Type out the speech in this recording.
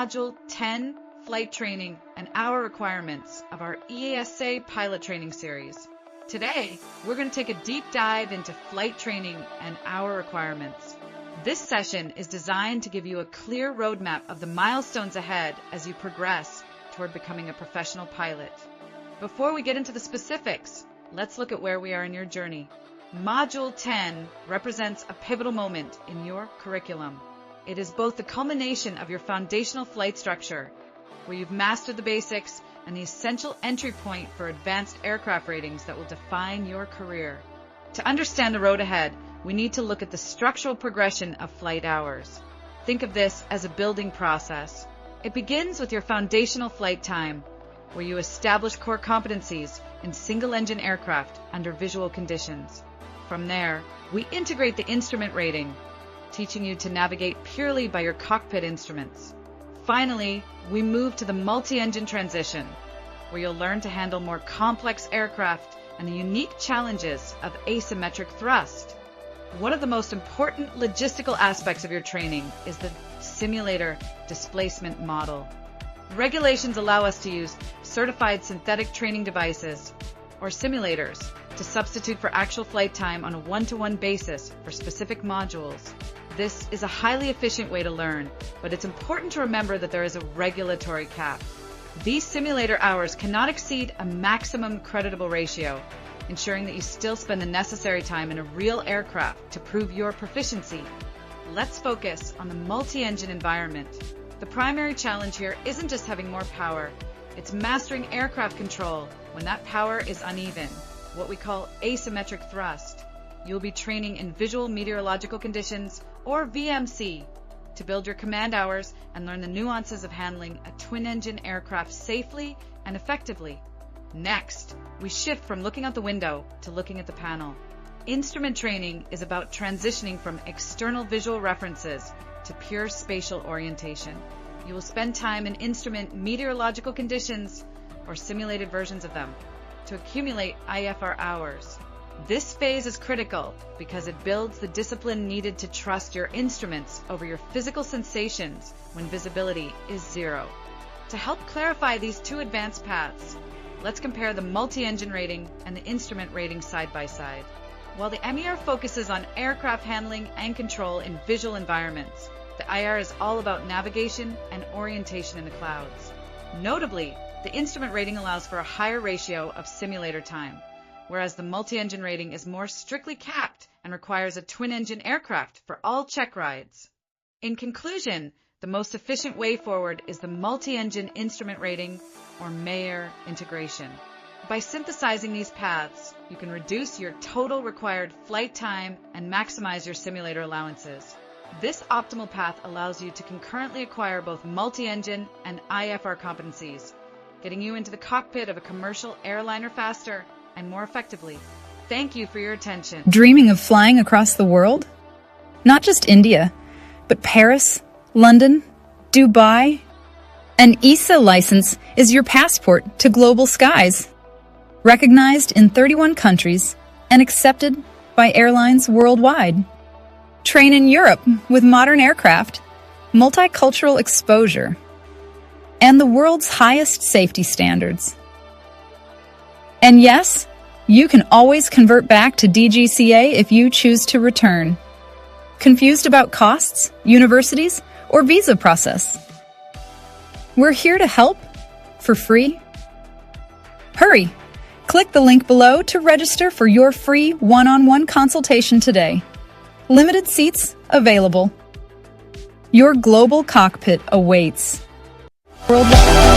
Module 10, Flight Training and Hour Requirements of our EASA Pilot Training Series. Today, we're going to take a deep dive into flight training and hour requirements. This session is designed to give you a clear roadmap of the milestones ahead as you progress toward becoming a professional pilot. Before we get into the specifics, let's look at where we are in your journey. Module 10 represents a pivotal moment in your curriculum. It is both the culmination of your foundational flight structure, where you've mastered the basics, and the essential entry point for advanced aircraft ratings that will define your career. To understand the road ahead, we need to look at the structural progression of flight hours. Think of this as a building process. It begins with your foundational flight time, where you establish core competencies in single-engine aircraft under visual conditions. From there, we integrate the instrument rating, teaching you to navigate purely by your cockpit instruments. Finally, we move to the multi-engine transition, where you'll learn to handle more complex aircraft and the unique challenges of asymmetric thrust. One of the most important logistical aspects of your training is the simulator displacement model. Regulations allow us to use certified synthetic training devices, or simulators, to substitute for actual flight time on a one-to-one basis for specific modules. This is a highly efficient way to learn, but it's important to remember that there is a regulatory cap. These simulator hours cannot exceed a maximum creditable ratio, ensuring that you still spend the necessary time in a real aircraft to prove your proficiency. Let's focus on the multi-engine environment. The primary challenge here isn't just having more power, it's mastering aircraft control when that power is uneven, what we call asymmetric thrust. You'll be training in visual meteorological conditions, or VMC, to build your command hours and learn the nuances of handling a twin-engine aircraft safely and effectively. Next, we shift from looking out the window to looking at the panel. Instrument training is about transitioning from external visual references to pure spatial orientation. You will spend time in instrument meteorological conditions or simulated versions of them to accumulate IFR hours. This phase is critical because it builds the discipline needed to trust your instruments over your physical sensations when visibility is zero. To help clarify these two advanced paths, let's compare the multi-engine rating and the instrument rating side by side. While the MER focuses on aircraft handling and control in visual environments, the IR is all about navigation and orientation in the clouds. Notably, the instrument rating allows for a higher ratio of simulator time, whereas the multi-engine rating is more strictly capped and requires a twin-engine aircraft for all check rides. In conclusion, the most efficient way forward is the multi-engine instrument rating, or MER integration. By synthesizing these paths, you can reduce your total required flight time and maximize your simulator allowances. This optimal path allows you to concurrently acquire both multi-engine and IFR competencies, getting you into the cockpit of a commercial airliner faster and more effectively. Thank you for your attention. Dreaming of flying across the world? Not just India, but Paris, London, Dubai. An EASA license is your passport to global skies. Recognized in 31 countries and accepted by airlines worldwide. Train in Europe with modern aircraft, multicultural exposure, and the world's highest safety standards. And yes, you can always convert back to DGCA if you choose to return. Confused about costs, universities, or visa process? We're here to help for free. Hurry! Click the link below to register for your free one-on-one consultation today. Limited seats available. Your global cockpit awaits. Worldwide.